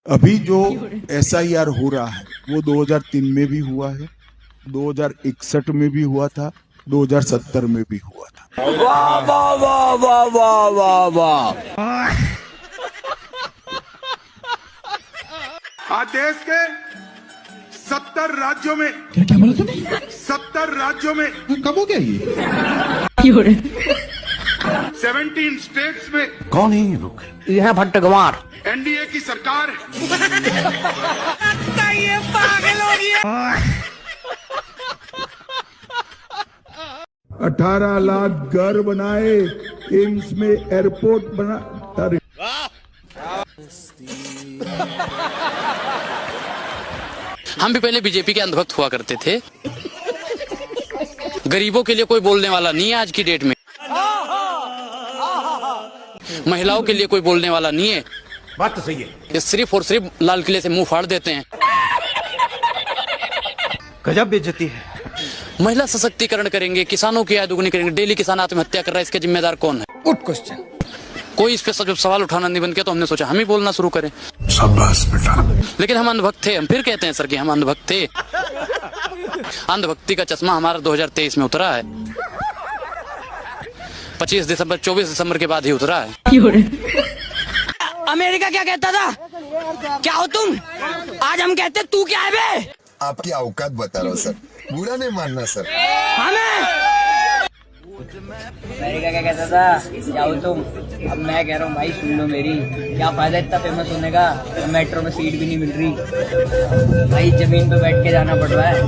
अभी जो SIR हो रहा है वो 2003 में भी हुआ है, 2061 में भी हुआ था, 2070 में भी हुआ था। वाह वाह वाह वाह वाह वाह वाह। आज देश के 70 राज्यों में क्या बोला तूने? 70 राज्यों में कब हो गया ये? 17 स्टेट्स में कौन है ये लोग? ये है भट्टगवार। NDA की सरकार ये पागल हो गया। 18 लाख घर बनाए, एम्स में एयरपोर्ट बना। हम भी पहले बीजेपी के अंधभक्त हुआ करते थे। गरीबों के लिए कोई बोलने वाला नहीं है आज की डेट में। महिलाओं के लिए कोई बोलने वाला नहीं है। बात तो सही है। ये सिर्फ और सिर्फ लाल किले से मुंह फाड़ देते हैं। गजब बेइज्जती है। महिला सशक्तिकरण करेंगे, किसानों की आय दुगनी करेंगे। डेली किसान आत्महत्या कर रहा है, इसके जिम्मेदार कौन है? Good question. कोई इस पे जब सवाल उठाना नहीं बन गया तो हमने सोचा हम ही बोलना शुरू करें। शाबाश बेटा। लेकिन हम अंधभक्त थे। हम फिर कहते हैं सर कि हम अंधभक्त थे। अंधभक्ति का चश्मा हमारा 2023 में उतरा है। 24 दिसंबर के बाद ही उतरा है। अमेरिका क्या कहता था? क्या हो तुम? आज हम कहते तू क्या है बे? आपकी औकात बता रहा हूँ सर, बुरा नहीं मानना सर। अमेरिका क्या कहता था? क्या हो तुम? अब मैं कह रहा हूँ भाई सुन लो मेरी, क्या फायदा इतना फेमस होने का? मेट्रो में सीट भी नहीं मिल रही भाई, जमीन पे बैठ के जाना पड़ रहा है।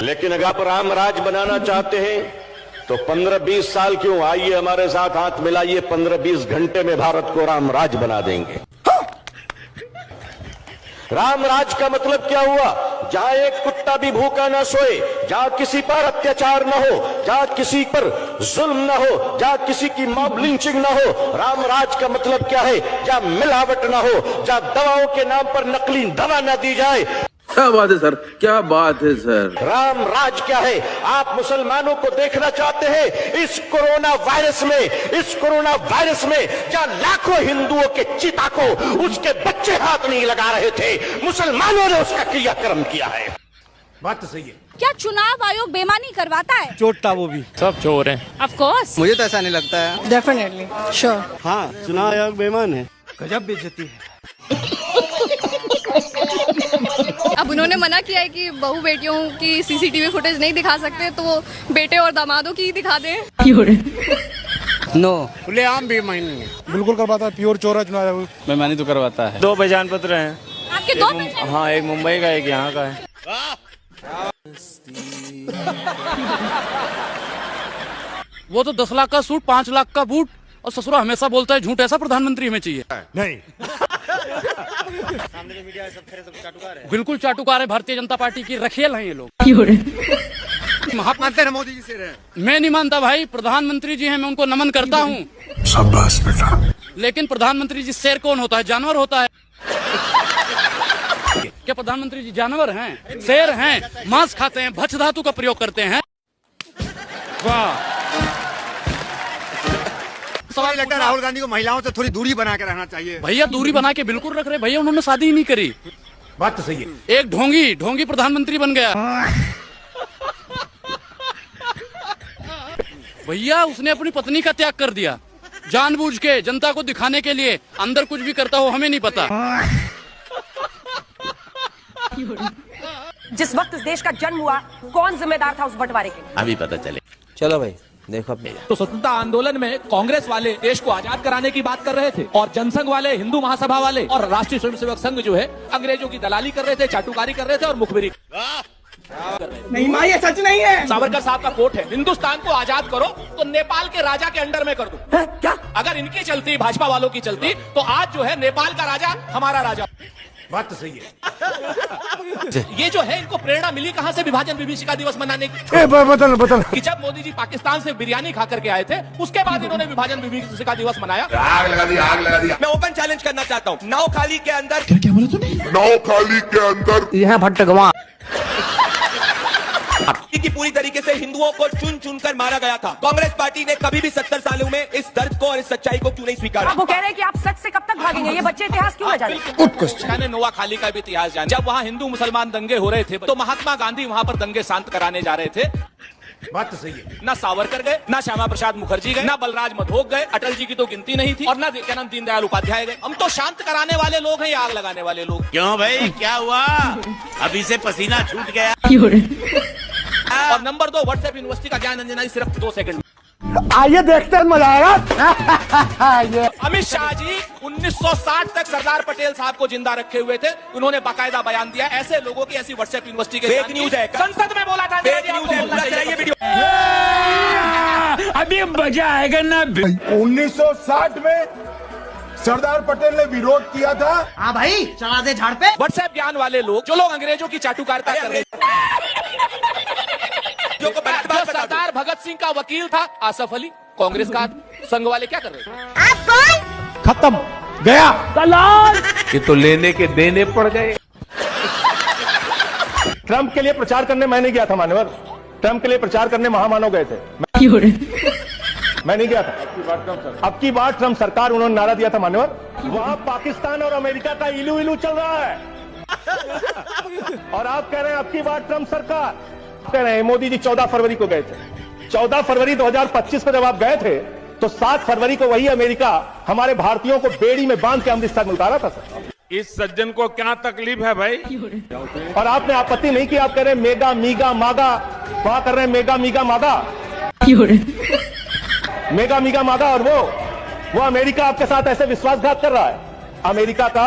लेकिन अगर आप राम राज बनाना चाहते हैं तो 15-20 साल क्यों, आइए हमारे साथ हाथ मिलाइए। 15-20 घंटे में भारत को राम राज बना देंगे। राम राज का मतलब क्या हुआ? जहां एक कुत्ता भी भूखा न सोए, जहां किसी पर अत्याचार न हो, जहां किसी पर जुल्म न हो, जहां किसी की मॉब लिंचिंग न हो। राम राज का मतलब क्या है? जहां मिलावट न हो, जहां दवाओं के नाम पर नकली दवा न दी जाए। क्या बात है सर, क्या बात है सर। राम राज क्या है? आप मुसलमानों को देखना चाहते हैं इस कोरोना वायरस में जहां लाखों हिंदुओं के चिता को उसके बच्चे हाथ नहीं लगा रहे थे, मुसलमानों ने उसका क्रियाक्रम किया है। बात तो सही है। क्या चुनाव आयोग बेईमानी करवाता है? चोटा वो भी सब चोर हैं। Of course. मुझे तो ऐसा नहीं लगता है। Definitely sure. हाँ, चुनाव आयोग बेईमान है। गजब बेइज्जती है। अब उन्होंने मना किया है कि बहू बेटियों की CCTV फुटेज नहीं दिखा सकते, तो वो बेटे और दामादों की दिखा दें। नो खुलेआम बेईमानी है। बिल्कुल करवाता है, प्योर चोर है चुनाव। बेईमानी तो करवाता है। 2 पहचान पत्र हैं। आपके 2 पहचान? हाँ, एक मुंबई का, एक यहाँ का है। वो तो 10 लाख का सूट, 5 लाख का बूट, और ससुरा हमेशा बोलता है झूठ। ऐसा प्रधानमंत्री हमें चाहिए नहीं। बिल्कुल चाटुकार है। भारतीय जनता पार्टी की रखेल हैं ये लोग। आप मानते हैं मोदी जी से रहे? मैं नहीं मानता भाई, प्रधानमंत्री जी हैं, मैं उनको नमन करता हूँ। शाबाश बेटा। लेकिन प्रधानमंत्री जी शेर कौन होता है? जानवर होता है क्या? प्रधानमंत्री जी जानवर हैं? शेर हैं, मांस खाते हैं, भक्ष धातु का प्रयोग करते हैं। वाह। सवाल लगता है राहुल गांधी को महिलाओं से थोड़ी दूरी बना के रहना चाहिए। भैया दूरी बना के बिल्कुल रख रहे भैया, उन्होंने शादी ही नहीं करी। बात तो सही है। एक ढोंगी प्रधानमंत्री बन गया भैया। उसने अपनी पत्नी का त्याग कर दिया जानबूझ के, जनता को दिखाने के लिए। अंदर कुछ भी करता हो हमें नहीं पता। जिस वक्त इस देश का जन्म हुआ, कौन जिम्मेदार था उस बंटवारे के? अभी पता चले। चलो भाई देखो। तो स्वतंत्रता आंदोलन में कांग्रेस वाले देश को आजाद कराने की बात कर रहे थे, और जनसंघ वाले, हिंदू महासभा वाले और राष्ट्रीय स्वयंसेवक संघ जो है अंग्रेजों की दलाली कर रहे थे, चाटुकारी कर रहे थे और मुखबिरी। नहीं माँ, ये सच नहीं है। सावरकर साहब का कोट है, हिंदुस्तान को आजाद करो तो नेपाल के राजा के अंडर में कर दो। क्या? अगर इनकी चलती, भाजपा वालों की चलती, तो आज जो है नेपाल का राजा हमारा राजा। बात तो सही है। ये जो है, इनको प्रेरणा मिली कहां से विभाजन विभीषिका दिवस मनाने की? बदल कि जब मोदी जी पाकिस्तान से बिरयानी खा करके आए थे, उसके बाद इन्होंने विभाजन विभीषिका दिवस मनाया। आग लगा दी। मैं ओपन चैलेंज करना चाहता हूँ, नौखाली के अंदर। क्या बोला तूने? नौखाली के अंदर ये है भट्टगवार। की पूरी तरीके से हिंदुओं को चुन चुन कर मारा गया था। कांग्रेस पार्टी ने कभी भी 70 सालों में इस दर्द को और इस सच्चाई को क्यों नहीं स्वीकारा? वो कह रहे हैं कि आप सच से कब तक भागेंगे? ये बच्चे इतिहास क्यों न जाने? मैंने नोआ खाली का भी इतिहास जाना। जब वहाँ हिंदू मुसलमान दंगे हो रहे थे तो महात्मा गांधी वहाँ पर दंगे शांत कराने जा रहे थे। बात तो सही है। ना सावरकर गए, ना श्यामा प्रसाद मुखर्जी गए, ना बलराज मधोक गए, अटल जी की तो गिनती नहीं थी, और ना क्या नाम दीनदयाल उपाध्याय गए। हम तो शांत कराने वाले लोग हैं या आग लगाने वाले लोग? क्यों भाई, क्या हुआ? अभी से पसीना छूट गया। और नंबर 2, व्हाट्सएप यूनिवर्सिटी का ज्ञान अंजनाई सिर्फ 2 सेकंड। आइए देखते हैं, मजा आएगा। अमित शाह जी 1960 तक सरदार पटेल साहब को जिंदा रखे हुए थे। उन्होंने बाकायदा बयान दिया। ऐसे लोगों की ऐसी व्हाट्सएप यूनिवर्सिटी के फेक न्यूज है। संसद में बोला था। फेक न्यूज है। पूरा चलाइए वीडियो। अभी मजा आएगा ना। 1960 में सरदार पटेल ने विरोध किया था। हाँ भाई, चढ़ा दे झाड़ पे। व्हाट्सएप ज्ञान वाले लोग, जो लोग अंग्रेजों की चाटुकारिता कर रहे थे, जो सरदार भगत सिंह का वकील था आसफ अली, कांग्रेस का संघ वाले क्या कर रहे थे? खत्म गया दलाल। ये तो लेने के देने पड़ गए। ट्रंप के लिए प्रचार करने मैं नहीं गया था मान्यवर। ट्रंप के लिए प्रचार करने महामानव गए थे। मैं नहीं गया था। अब की बार ट्रंप सरकार, उन्होंने नारा दिया था मान्यवर। वहां पाकिस्तान और अमेरिका का इलू इलू चल रहा है और आप कह रहे हैं अब की बार ट्रंप सरकार। कह रहे हैं मोदी जी 14 फरवरी को गए थे। 14 फरवरी 2025 को जब आप गए थे तो 7 फरवरी को वही अमेरिका हमारे भारतीयों को बेड़ी में बांध के अमृतसर में उतारा था सर। इस सज्जन को क्या तकलीफ है भाई? और आपने आपत्ति नहीं की। आप कह रहे हैं मेगा मीगा मागा। वहां कर रहे हैं मेगा मीगा मागा, मेगा मीगा मागा। और वो अमेरिका आपके साथ ऐसे विश्वासघात कर रहा है। अमेरिका का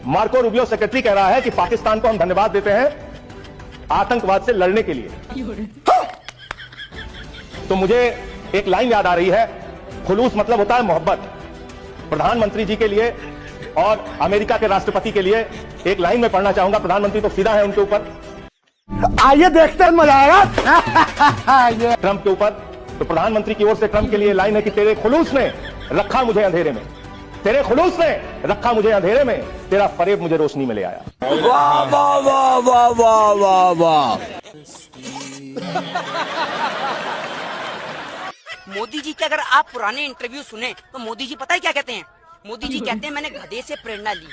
मार्को रूबियो सेक्रेटरी कह रहा है कि पाकिस्तान को हम धन्यवाद देते हैं आतंकवाद से लड़ने के लिए। तो मुझे एक लाइन याद आ रही है, खुलूस मतलब होता है मोहब्बत। प्रधानमंत्री जी के लिए और अमेरिका के राष्ट्रपति के लिए एक लाइन में पढ़ना चाहूंगा। प्रधानमंत्री तो फिदा है उनके ऊपर। आइए देखते हैं, मजा आएगा। ट्रंप के ऊपर तो प्रधानमंत्री की ओर से ट्रंप के लिए लाइन है कि तेरे खुलूस ने रखा मुझे अंधेरे में, तेरे खुलूस ने रखा मुझे अंधेरे में, तेरा फरेब मुझे रोशनी में ले आया। वाह वाह वाह वाह वाह वाह वाह। मोदी जी के अगर आप पुराने इंटरव्यू सुने तो मोदी जी पता है क्या कहते हैं? मोदी जी कहते हैं मैंने गधे से प्रेरणा ली।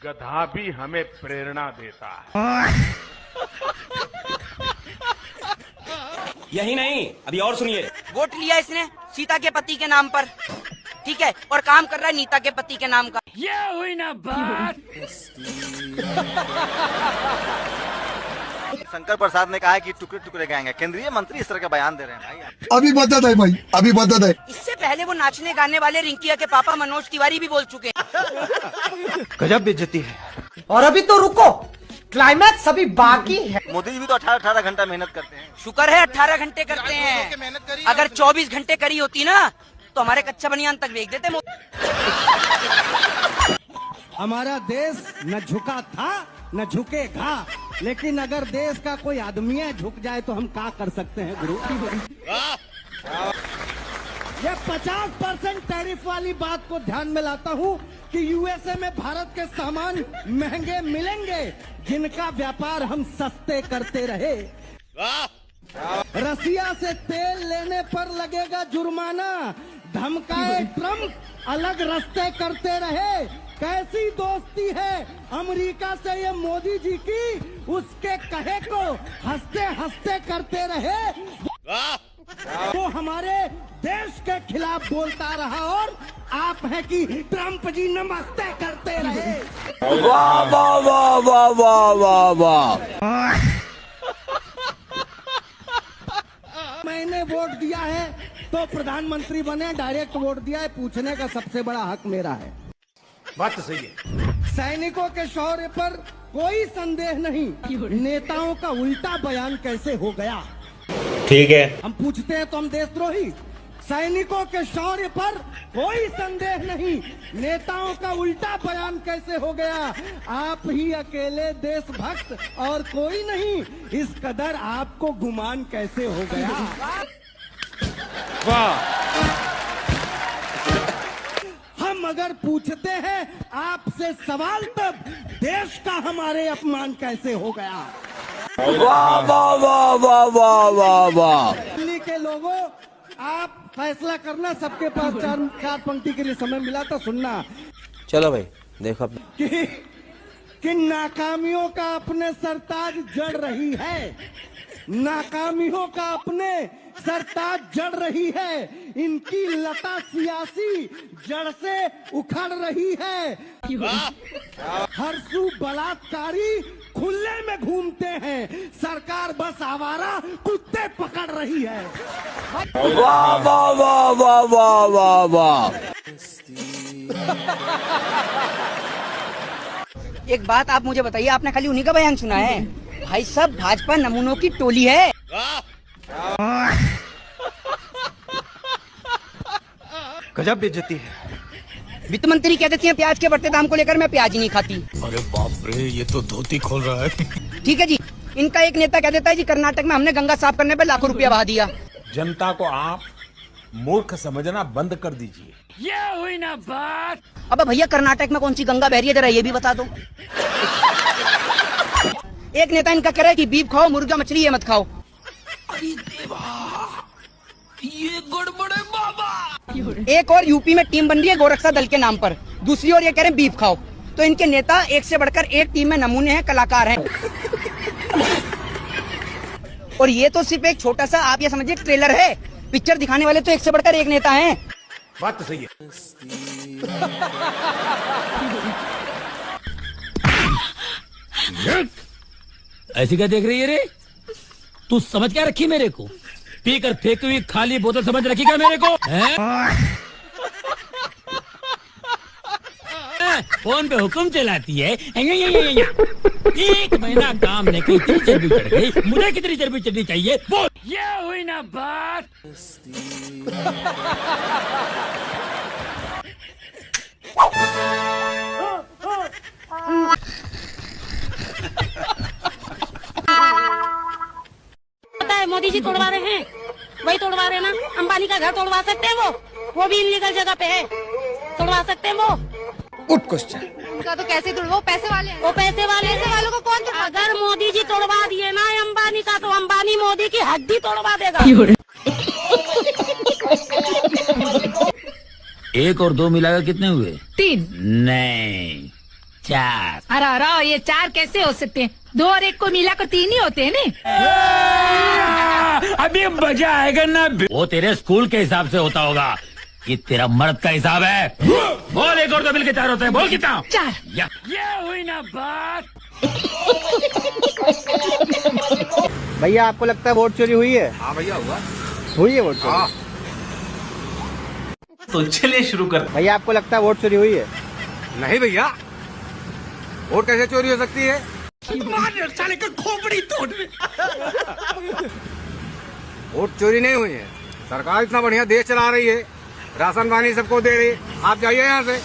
गधा भी हमें प्रेरणा देता है। यही नहीं, अभी और सुनिए। वोट लिया इसने सीता के पति के नाम पर, ठीक है, और काम कर रहा है नीता के पति के नाम का। ये हुई ना बात। शंकर प्रसाद ने कहा है कि टुकड़े टुकड़े गाएंगे। केंद्रीय मंत्री इस तरह का बयान दे रहे हैं भाई। अभी बता दे भाई, अभी बता दे। इससे पहले वो नाचने गाने वाले रिंकिया के पापा मनोज तिवारी भी बोल चुके हैं। गजब बेइज्जती है। और अभी तो रुको, क्लाइमैक्स अभी बाकी है। मोदी जी भी तो 18 घंटा मेहनत करते हैं। शुक्र है 18 घंटे करते हैं। अगर 24 घंटे करी होती ना तो हमारे कच्चा बनियान तक बेच देते। हमारा देश न झुका था न झुकेगा, लेकिन अगर देश का कोई आदमी झुक जाए तो हम क्या कर सकते हैं गुरु? ये 50% टैरिफ वाली बात को ध्यान में लाता हूँ कि यूएसए में भारत के सामान महंगे मिलेंगे जिनका व्यापार हम सस्ते करते रहे। रसिया से तेल लेने पर लगेगा जुर्माना, धमकाए ट्रंप अलग रास्ते करते रहे। कैसी दोस्ती है अमेरिका से ये मोदी जी की, उसके कहे को हंसते हंसते करते रहे। वो हमारे देश के खिलाफ बोलता रहा और आप है कि ट्रंप जी नमस्ते करते रहे। वाह वाह वाह वाह वाह वाह वाह। मैंने वोट दिया है तो प्रधानमंत्री बने, डायरेक्ट वोट दिया है, पूछने का सबसे बड़ा हक मेरा है। बात तो सही है। सैनिकों के शौर्य पर कोई संदेह नहीं, नेताओं का उल्टा बयान कैसे हो गया? ठीक है, हम पूछते हैं तो हम देशद्रोही। सैनिकों के शौर्य पर कोई संदेह नहीं, नेताओं का उल्टा बयान कैसे हो गया? आप ही अकेले देशभक्त और कोई नहीं, इस कदर आपको गुमान कैसे हो गया? हम अगर पूछते हैं आपसे सवाल तब देश का हमारे अपमान कैसे हो गया? वाह वाह वाह वाह वाह वाह वाह। दिल्ली के लोगों, आप फैसला करना, सबके पास चार पंक्ति के लिए समय मिला तो सुनना। चलो भाई देखो कि नाकामियों का अपने सरताज जड़ रही है, नाकामियों का अपने सरताज जड़ रही है, इनकी लता सियासी जड़ से उखड़ रही है। हर सू बलात्कारी खुले में घूमते हैं, सरकार बस आवारा कुत्ते पकड़ रही है। वाह वाह वाह वाह वाह वाह वाह। एक बात आप मुझे बताइए, आपने खाली उन्हीं का बयान सुना है? भाई सब भाजपा नमूनों की टोली है। गजब बेइज्जती है। वित्त मंत्री कह देती हैं प्याज के बढ़ते दाम को लेकर मैं प्याज ही नहीं खाती। अरे बाप रे, ये तो धोती खोल रहा है। ठीक है जी, इनका एक नेता कह देता है जी कर्नाटक में हमने गंगा साफ करने पे लाखों रुपया बहा दिया। जनता को आप मूर्ख समझना बंद कर दीजिए। ये हुई ना बात। अबे भैया कर्नाटक में कौन सी गंगा बह रही है, जरा ये भी बता दो। एक नेता इनका कह रहा है कि बीफ खाओ, मुर्गा मछली ये मत खाओ। अरे देवा, ये गड़बड़ है बाबा। एक और यूपी में टीम बन रही है गोरक्षा दल के नाम पर, दूसरी ओर ये कह रहे हैं बीफ खाओ। तो इनके नेता एक से बढ़कर एक टीम में नमूने हैं, कलाकार हैं। और ये तो सिर्फ एक छोटा सा आप ये समझिए ट्रेलर है, पिक्चर दिखाने वाले तो एक से बढ़कर एक नेता हैं। बात तो सही है। ऐसी क्या देख रही है रे? तू समझ क्या रखी मेरे को? पीकर फेंकी हुई खाली बोतल समझ रखी क्या मेरे को? फोन पे हुक्म चलाती है। एक महीना काम नहीं की, इतनी चर्बी चढ़ गई। मुझे कितनी चर्बी चढ़नी चाहिए बोल। ये हुई ना बात। मोदी जी तोड़वा रहे हैं, वही तोड़वा रहे हैं ना। अंबानी का घर तोड़वा सकते हैं, वो भी इनलीगल जगह पे है, तोड़वा सकते हैं वो। Good question. उनका तो कैसे तोड़वा, वो पैसे वाले हैं। वो पैसे वालों को कौन तोड़वा? अगर मोदी जी तोड़वा दिए ना अंबानी का, तो अंबानी मोदी की हड्डी तोड़वा देगा। 1 और 2 मिलाकर कितने हुए? 3 नहीं 4। अरे ये 4 कैसे हो सकते हैं? 2 और 1 को मिलाकर 3 ही होते हैं ना। अभी मजा आएगा ना। वो तेरे स्कूल के हिसाब से होता होगा, ये तेरा मर्द का हिसाब है। बोल 1 और 2 मिलकर 4 होते हैं, बोल कितना? 4। ये हुई ना बात। भैया आपको लगता है वोट चोरी हुई है? हाँ भैया हुई है वोट चोरी। तो चलिए शुरू कर। भैया आपको लगता है वोट चोरी हुई है? नहीं भैया, वोट कैसे चोरी हो सकती है? साले का खोपड़ी तोड़। वोट चोरी नहीं हुई है। सरकार इतना बढ़िया देश चला रही है, राशन पानी सबको दे रही है। आप जाइए यहाँ से।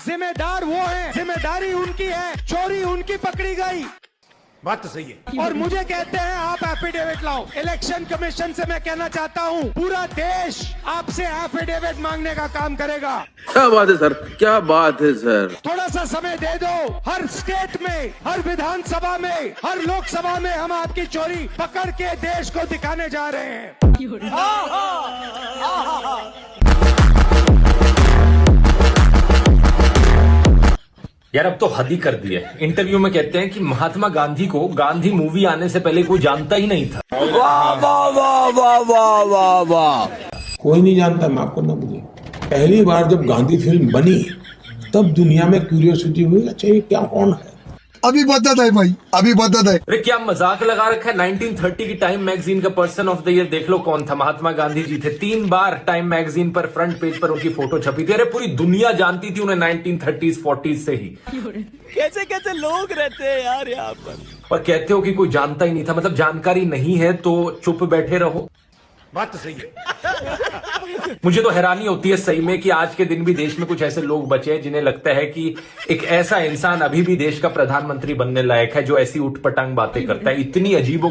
जिम्मेदार वो है, जिम्मेदारी उनकी है, चोरी उनकी पकड़ी गई। बात तो सही है। और मुझे कहते हैं आप एफिडेविट लाओ। इलेक्शन कमीशन से मैं कहना चाहता हूँ, पूरा देश आपसे एफिडेविट मांगने का काम करेगा। क्या बात है सर, क्या बात है सर। थोड़ा सा समय दे दो। हर स्टेट में, हर विधानसभा में, हर लोकसभा में हम आपकी चोरी पकड़ के देश को दिखाने जा रहे हैं। यार अब तो हद ही कर दी है। इंटरव्यू में कहते हैं कि महात्मा गांधी को गांधी मूवी आने से पहले कोई जानता ही नहीं था। वाह वाह वाह वाह वाह वाह वाह। कोई नहीं जानता, माफ करना मुझे। पहली बार जब गांधी फिल्म बनी तब दुनिया में क्यूरियोसिटी हुई, अच्छा ये क्या कौन है। अभी बता दे भाई, अभी बता दे। अरे क्या मजाक लगा रखा है। 1930 की टाइम मैगजीन का पर्सन ऑफ द ईयर देख लो कौन था। महात्मा गांधी जी थे। 3 बार टाइम मैगजीन पर फ्रंट पेज पर उनकी फोटो छपी थी। अरे पूरी दुनिया जानती थी उन्हें 1930s 40s से ही। कैसे कैसे लोग रहते हैं यार यहाँ पर। और कहते हो कि कोई जानता ही नहीं था, मतलब जानकारी नहीं है तो चुप बैठे रहो। बात तो सही है। मुझे तो हैरानी होती है सही में कि आज के दिन भी देश में कुछ ऐसे लोग बचे हैं जिन्हें लगता है कि एक ऐसा इंसान अभी भी देश का प्रधानमंत्री बनने लायक है जो ऐसी उठपटांग बातें करता है। इतनी अजीबो